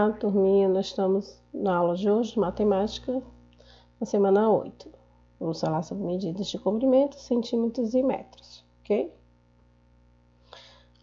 Olá, turminha, nós estamos na aula de hoje, matemática, na semana 8. Vamos falar sobre medidas de comprimento, centímetros e metros, ok?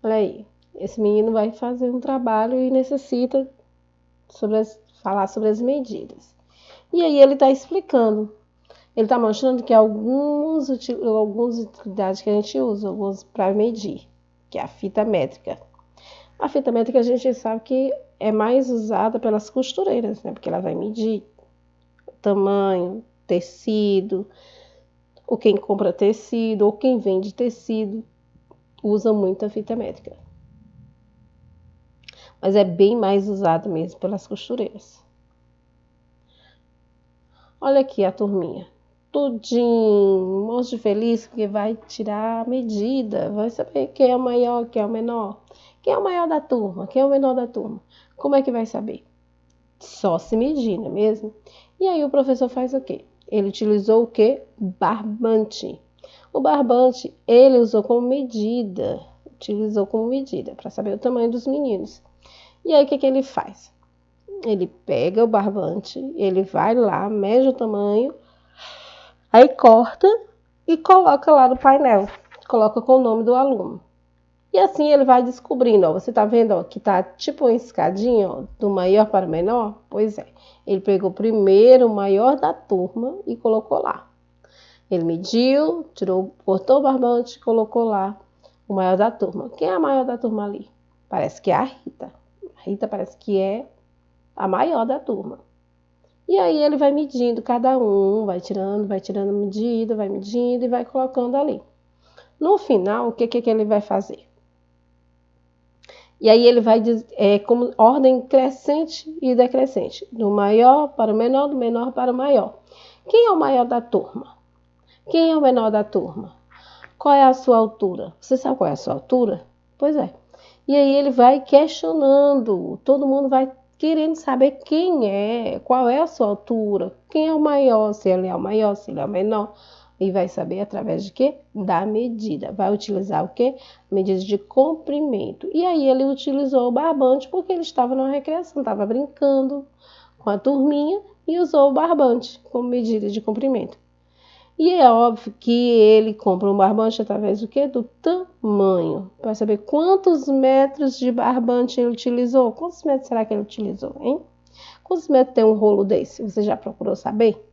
Olha aí, esse menino vai fazer um trabalho e necessita falar sobre as medidas. E aí ele está explicando, ele está mostrando que algumas utilidades que a gente usa, para medir, que é a fita métrica. A fita métrica a gente sabe que é mais usada pelas costureiras, né? Porque ela vai medir o tamanho, tecido, ou quem compra tecido, ou quem vende tecido, usa muito a fita métrica. Mas é bem mais usado mesmo pelas costureiras. Olha aqui a turminha. Tudinho, monte de feliz, porque vai tirar a medida, vai saber quem é o maior, quem é o menor. Quem é o maior da turma? Quem é o menor da turma? Como é que vai saber? Só se medir, não é mesmo? E aí o professor faz o quê? Ele utilizou o quê? Barbante. O barbante, ele usou como medida. Utilizou como medida, para saber o tamanho dos meninos. E aí o que ele faz? Ele pega o barbante, ele vai lá, mede o tamanho, aí corta e coloca lá no painel. Coloca com o nome do aluno. E assim ele vai descobrindo, ó, você tá vendo, ó, que tá tipo uma escadinha, ó, do maior para o menor? Pois é, ele pegou primeiro o maior da turma e colocou lá. Ele mediu, cortou o barbante e colocou lá o maior da turma. Quem é a maior da turma ali? Parece que é a Rita. A Rita parece que é a maior da turma. E aí ele vai medindo cada um, vai tirando medida, vai medindo e vai colocando ali. No final, o que ele vai fazer? E aí ele vai como ordem crescente e decrescente, do maior para o menor, do menor para o maior. Quem é o maior da turma? Quem é o menor da turma? Qual é a sua altura? Você sabe qual é a sua altura? Pois é. E aí ele vai questionando, todo mundo vai querendo saber quem é, qual é a sua altura, quem é o maior, se ele é o maior, se ele é o menor. E vai saber através de quê? Da medida. Vai utilizar o quê? Medida de comprimento. E aí ele utilizou o barbante porque ele estava numa recreação, estava brincando com a turminha e usou o barbante como medida de comprimento. E é óbvio que ele compra um barbante através do quê? Do tamanho. Para saber quantos metros de barbante ele utilizou. Quantos metros será que ele utilizou, hein? Quantos metros tem um rolo desse? Você já procurou saber?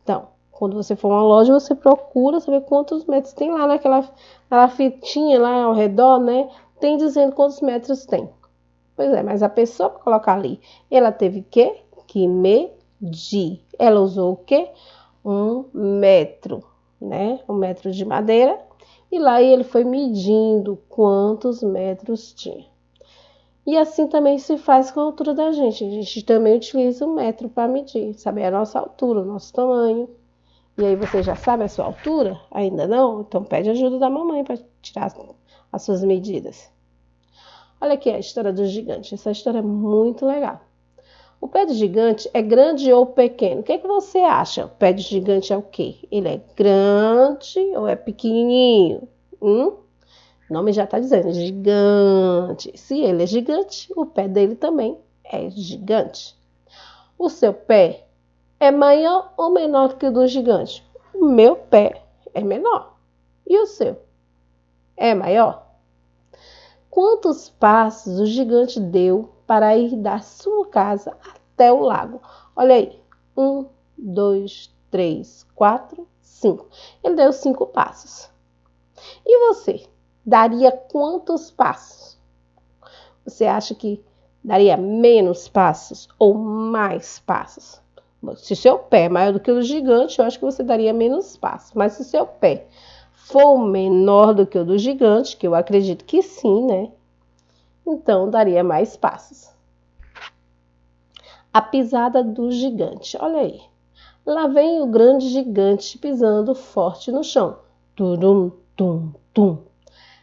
Então, quando você for a uma loja, você procura saber quantos metros tem lá naquela fitinha lá ao redor, né? Tem dizendo quantos metros tem. Pois é, mas a pessoa para colocar ali, ela teve que medir. Ela usou o quê? 1 metro, né? 1 metro de madeira. E lá ele foi medindo quantos metros tinha. E assim também se faz com a altura da gente. A gente também utiliza 1 metro para medir, saber a nossa altura, o nosso tamanho. E aí você já sabe a sua altura? Ainda não? Então pede ajuda da mamãe para tirar as suas medidas. Olha aqui a história do gigante. Essa história é muito legal. O pé de gigante é grande ou pequeno? O que você acha? O pé de gigante é o quê? Ele é grande ou é pequenininho? O nome já está dizendo, gigante. Se ele é gigante, o pé dele também é gigante. O seu pé é maior ou menor do que o do gigante? O meu pé é menor. E o seu? É maior? Quantos passos o gigante deu para ir da sua casa até o lago? Olha aí. 1, 2, 3, 4, 5. Ele deu 5 passos. E você? Daria quantos passos? Você acha que daria menos passos ou mais passos? Se seu pé é maior do que o do gigante, eu acho que você daria menos passos. Mas se seu pé for menor do que o do gigante, que eu acredito que sim, né? Então daria mais passos. A pisada do gigante. Olha aí. Lá vem o grande gigante pisando forte no chão. Turum, tum, tum.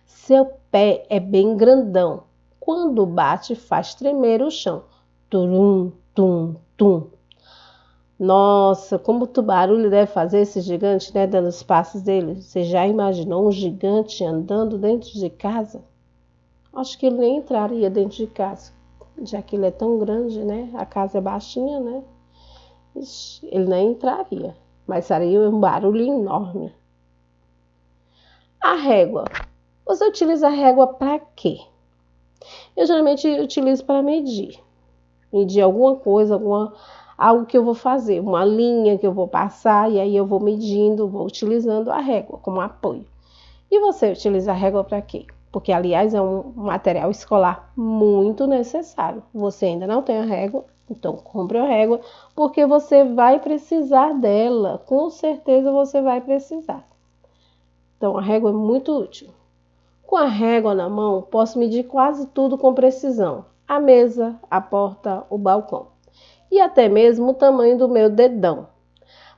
Seu pé é bem grandão. Quando bate, faz tremer o chão. Turum, tum, tum. Nossa, como o barulho deve fazer esse gigante, né? Dando os passos dele. Você já imaginou um gigante andando dentro de casa? Acho que ele nem entraria dentro de casa. já que ele é tão grande, né? A casa é baixinha, né? Ixi, ele nem entraria, mas faria um barulho enorme. A régua. Você utiliza a régua para quê? Eu geralmente utilizo para medir. Medir alguma coisa, algo que eu vou fazer, uma linha que eu vou passar, e aí eu vou medindo, vou utilizando a régua como apoio. E você utiliza a régua para quê? Porque, aliás, é um material escolar muito necessário. Você ainda não tem a régua, então compre a régua, porque você vai precisar dela. Com certeza você vai precisar. Então, a régua é muito útil. Com a régua na mão, posso medir quase tudo com precisão. A mesa, a porta, o balcão. E até mesmo o tamanho do meu dedão.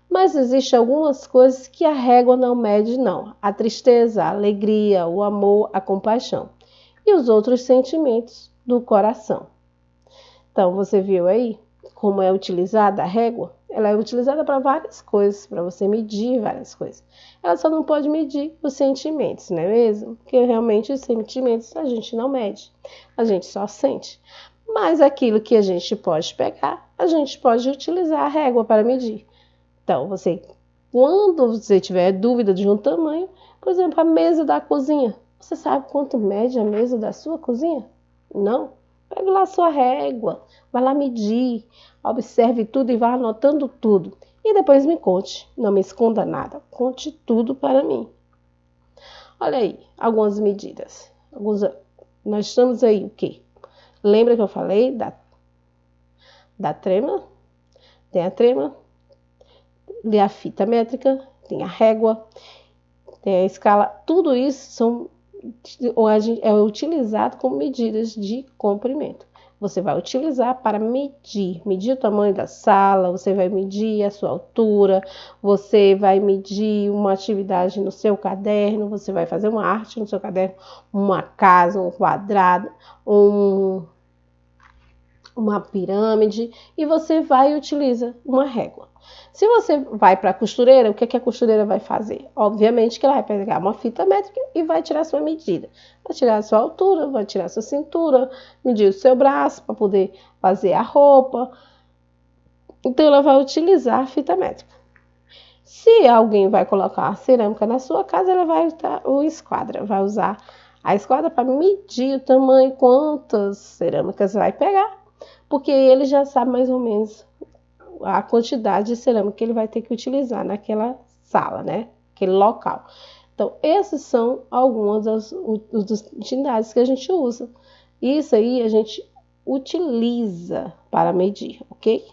Mas existem algumas coisas que a régua não mede, não. A tristeza, a alegria, o amor, a compaixão. E os outros sentimentos do coração. Então, você viu aí como é utilizada a régua? Ela é utilizada para várias coisas, para você medir várias coisas. Ela só não pode medir os sentimentos, não é mesmo? Porque realmente os sentimentos a gente não mede, a gente só sente. Mas aquilo que a gente pode pegar, a gente pode utilizar a régua para medir. Então, quando você tiver dúvida de um tamanho, por exemplo, a mesa da cozinha. Você sabe quanto mede a mesa da sua cozinha? Não? Pega lá a sua régua, vai lá medir, observe tudo e vá anotando tudo. E depois me conte, não me esconda nada, conte tudo para mim. Olha aí, algumas medidas. Nós estamos aí o quê? Lembra que eu falei da trema? Tem a trema, tem a fita métrica, tem a régua, tem a escala. Tudo isso é utilizado como medidas de comprimento. Você vai utilizar para medir o tamanho da sala, você vai medir a sua altura, você vai medir uma atividade no seu caderno, você vai fazer uma arte no seu caderno, uma casa, um quadrado, uma pirâmide, e você vai utilizar uma régua. Se você vai para a costureira, o que a costureira vai fazer? Obviamente que ela vai pegar uma fita métrica e vai tirar a sua medida. Vai tirar a sua altura, vai tirar a sua cintura, medir o seu braço para poder fazer a roupa. Então, ela vai utilizar a fita métrica. Se alguém vai colocar a cerâmica na sua casa, ela vai usar a esquadra para medir o tamanho, quantas cerâmicas vai pegar, porque ele já sabe mais ou menos a quantidade de cerâmica que ele vai ter que utilizar naquela sala, né? Aquele local. Então, esses são algumas das utilidades que a gente usa. Isso aí a gente utiliza para medir, ok?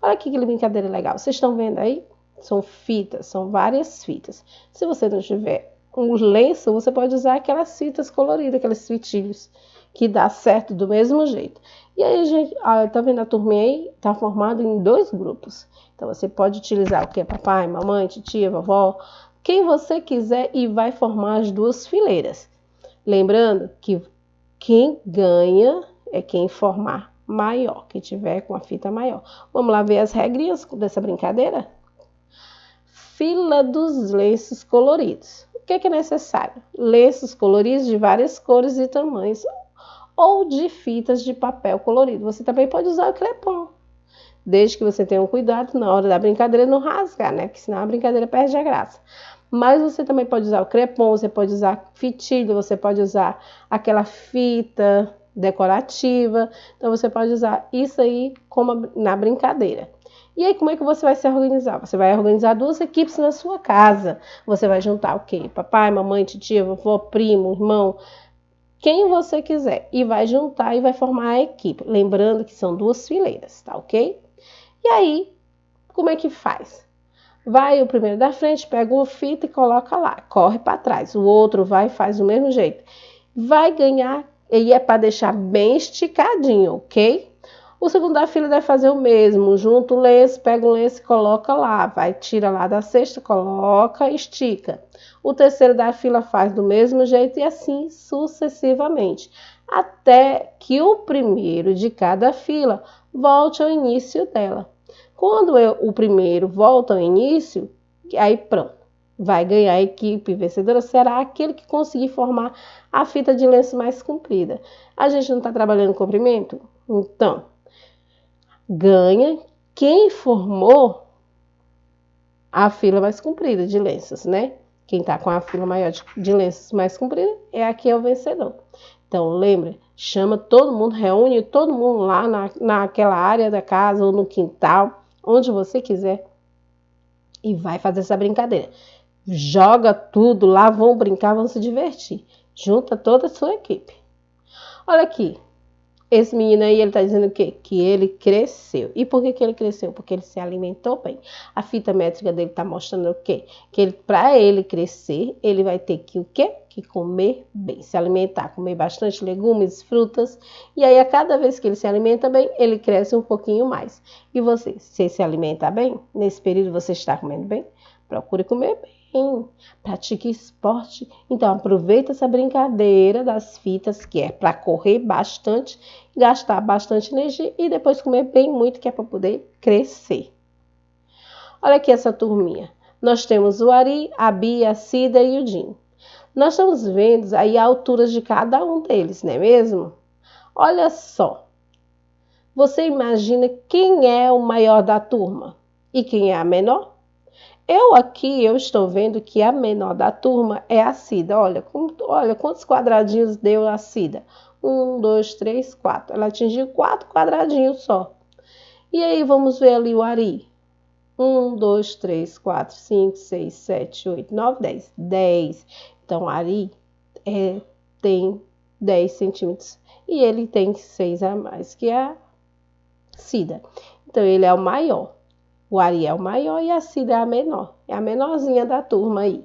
Olha aqui que brincadeira legal. Vocês estão vendo aí? São fitas, são várias fitas. Se você não tiver um lenço, você pode usar aquelas fitas coloridas, aqueles fitilhos, que dá certo do mesmo jeito. E aí, a gente, tá vendo a turminha aí? Tá formado em 2 grupos. Então, você pode utilizar o que? Papai, mamãe, titia, vovó, quem você quiser, e vai formar as 2 fileiras. Lembrando que quem ganha é quem formar maior, quem tiver com a fita maior. Vamos lá ver as regrinhas dessa brincadeira? Fila dos lenços coloridos. O que é necessário? Lenços coloridos de várias cores e tamanhos, ou de fitas de papel colorido. Você também pode usar o crepom, desde que você tenha um cuidado na hora da brincadeira não rasgar, né? Porque senão a brincadeira perde a graça. Mas você também pode usar o crepom, você pode usar fitilho, você pode usar aquela fita decorativa. Então, você pode usar isso aí como na brincadeira. E aí, como é que você vai se organizar? Você vai organizar 2 equipes na sua casa. Você vai juntar o quê? Papai, mamãe, titia, vovó, primo, irmão, quem você quiser. E vai juntar e vai formar a equipe. Lembrando que são 2 fileiras, tá ok? E aí, como é que faz? Vai o primeiro da frente, pega uma fita e coloca lá. Corre para trás. O outro vai e faz do mesmo jeito. Vai ganhar, e é para deixar bem esticadinho, ok? O segundo da fila deve fazer o mesmo. Junta o lenço, pega o lenço e coloca lá. Vai, tira lá da cesta, coloca, estica. O terceiro da fila faz do mesmo jeito e assim sucessivamente. Até que o primeiro de cada fila volte ao início dela. Quando o primeiro volta ao início, aí pronto. vai ganhar. A equipe vencedora será aquele que conseguir formar a fita de lenço mais comprida. A gente não está trabalhando comprimento? Então, ganha quem formou a fila mais comprida de lenços, né? Quem está com a fila maior de lenços mais comprida é o vencedor. Então, lembra, chama todo mundo, reúne todo mundo lá naquela área da casa ou no quintal, onde você quiser, e vai fazer essa brincadeira. Joga tudo lá, vão brincar, vão se divertir. Junta toda a sua equipe. Olha aqui, esse menino aí, ele tá dizendo o quê? Que ele cresceu. E por que ele cresceu? Porque ele se alimentou bem. A fita métrica dele tá mostrando o quê? Que para ele crescer, ele vai ter que o quê? Que comer bem, se alimentar, comer bastante legumes, frutas. E aí, a cada vez que ele se alimenta bem, ele cresce um pouquinho mais. E você se alimenta bem? Nesse período você está comendo bem? Procure comer bem. Pratique esporte. Então, aproveita essa brincadeira das fitas, que é para correr bastante, gastar bastante energia e depois comer bem muito, que é para poder crescer. Olha aqui essa turminha. Nós temos o Ari, a Bia, a Cida e o Dinho. Nós estamos vendo aí a altura de cada um deles, não é mesmo? Olha só. Você imagina quem é o maior da turma e quem é a menor? Eu estou vendo que a menor da turma é a Cida. Olha quantos quadradinhos deu a Cida. 1, 2, 3, 4. Ela atingiu 4 quadradinhos só. E aí, vamos ver ali o Ari. 1, 2, 3, 4, 5, 6, 7, 8, 9, 10. 10. Então, o Ari tem 10 centímetros. E ele tem 6 a mais que a Cida. Então, ele é o maior. O Ari é o maior e a Cida é a menor. É a menorzinha da turma aí.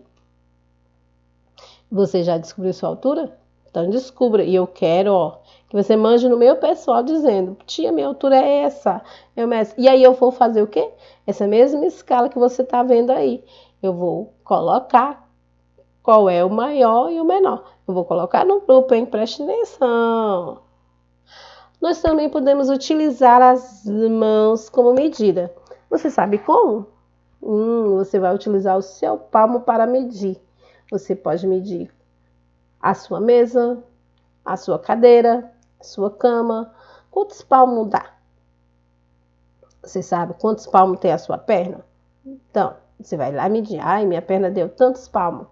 Você já descobriu sua altura? Então descubra. E eu quero, que você mande no meu pessoal dizendo: tia, minha altura é essa. E aí eu vou fazer o quê? Essa mesma escala que você está vendo aí. Eu vou colocar qual é o maior e o menor. Eu vou colocar no grupo, hein? Preste atenção. Nós também podemos utilizar as mãos como medida. Você sabe como? Você vai utilizar o seu palmo para medir. Você pode medir a sua mesa, a sua cadeira, a sua cama. Quantos palmos dá? Você sabe quantos palmos tem a sua perna? Então, você vai lá medir. Ai, minha perna deu tantos palmos.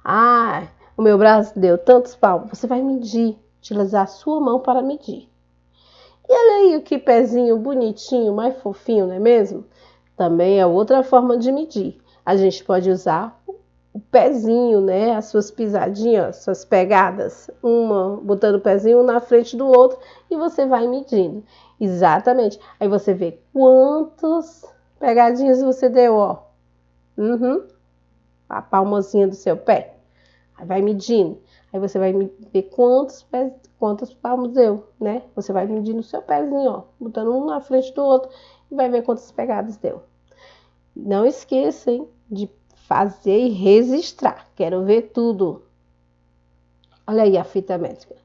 Ai, o meu braço deu tantos palmos. Você vai medir, utilizar a sua mão para medir. E olha aí que pezinho bonitinho, mais fofinho, não é mesmo? Também é outra forma de medir. A gente pode usar o pezinho, né? As suas pisadinhas, suas pegadas. Botando o pezinho um na frente do outro e você vai medindo. Exatamente. Aí você vê quantos pegadinhos você deu, ó. A palmazinha do seu pé. Aí vai medindo. Aí você vai ver quantos palmos deu, né? Você vai medir no seu pezinho, ó. Botando um na frente do outro e vai ver quantas pegadas deu. Não esqueça, hein, de fazer e registrar. Quero ver tudo. Olha aí a fita métrica.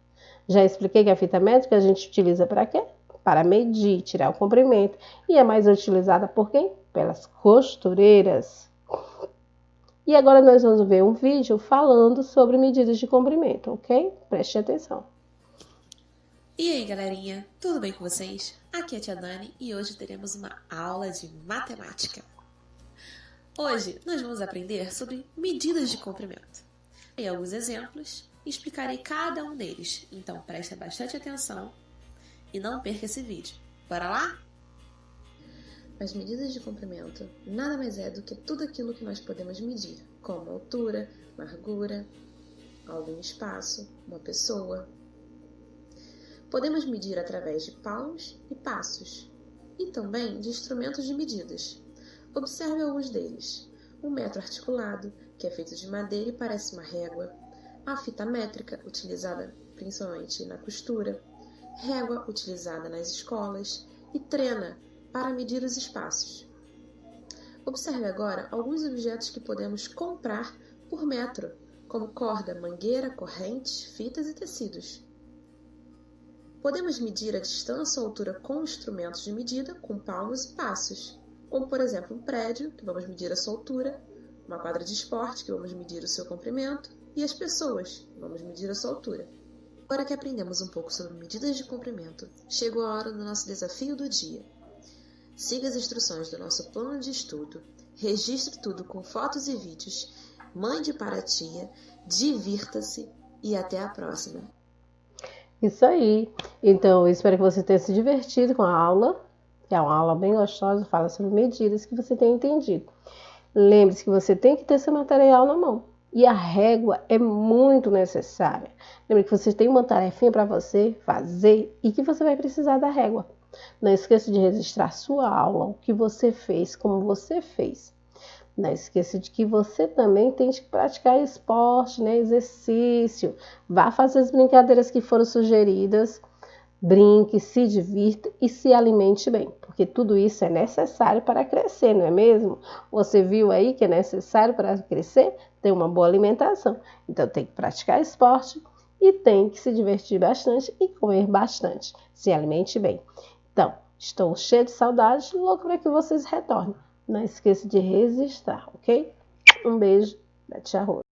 Já expliquei que a fita métrica a gente utiliza para quê? Para medir, tirar o comprimento. E é mais utilizada por quem? Pelas costureiras. E agora nós vamos ver um vídeo falando sobre medidas de comprimento, ok? Preste atenção. E aí, galerinha, tudo bem com vocês? Aqui é a tia Dani e hoje teremos uma aula de matemática. Hoje nós vamos aprender sobre medidas de comprimento. Tem alguns exemplos e explicarei cada um deles, então preste bastante atenção e não perca esse vídeo. Bora lá? As medidas de comprimento nada mais é do que tudo aquilo que nós podemos medir, como altura, largura, algo em espaço, uma pessoa. Podemos medir através de palmos e passos, e também de instrumentos de medidas. Observe alguns deles. Um metro articulado, que é feito de madeira e parece uma régua. A fita métrica, utilizada principalmente na costura. Régua, utilizada nas escolas. E trena, para medir os espaços. Observe agora alguns objetos que podemos comprar por metro, como corda, mangueira, correntes, fitas e tecidos. Podemos medir a distância ou altura com instrumentos de medida, com palmos e passos, como por exemplo um prédio, que vamos medir a sua altura, uma quadra de esporte, que vamos medir o seu comprimento, e as pessoas, vamos medir a sua altura. Agora que aprendemos um pouco sobre medidas de comprimento, chegou a hora do nosso desafio do dia. Siga as instruções do nosso plano de estudo, registre tudo com fotos e vídeos, mande para a tia, divirta-se e até a próxima. Isso aí. Então, eu espero que você tenha se divertido com a aula, que é uma aula bem gostosa, fala sobre medidas, que você tenha entendido. Lembre-se que você tem que ter seu material na mão. E a régua é muito necessária. Lembre que você tem uma tarefinha para você fazer e que você vai precisar da régua. Não esqueça de registrar sua aula, o que você fez, como você fez. Não esqueça de que você também tem que praticar esporte, né? Exercício. Vá fazer as brincadeiras que foram sugeridas. Brinque, se divirta e se alimente bem, porque tudo isso é necessário para crescer, não é mesmo? Você viu aí que é necessário para crescer ter uma boa alimentação. Então tem que praticar esporte e tem que se divertir bastante e comer bastante. Se alimente bem. Então, estou cheia de saudade, louco para que vocês retornem. Não esqueça de registrar, ok? Um beijo da Tia Rosa.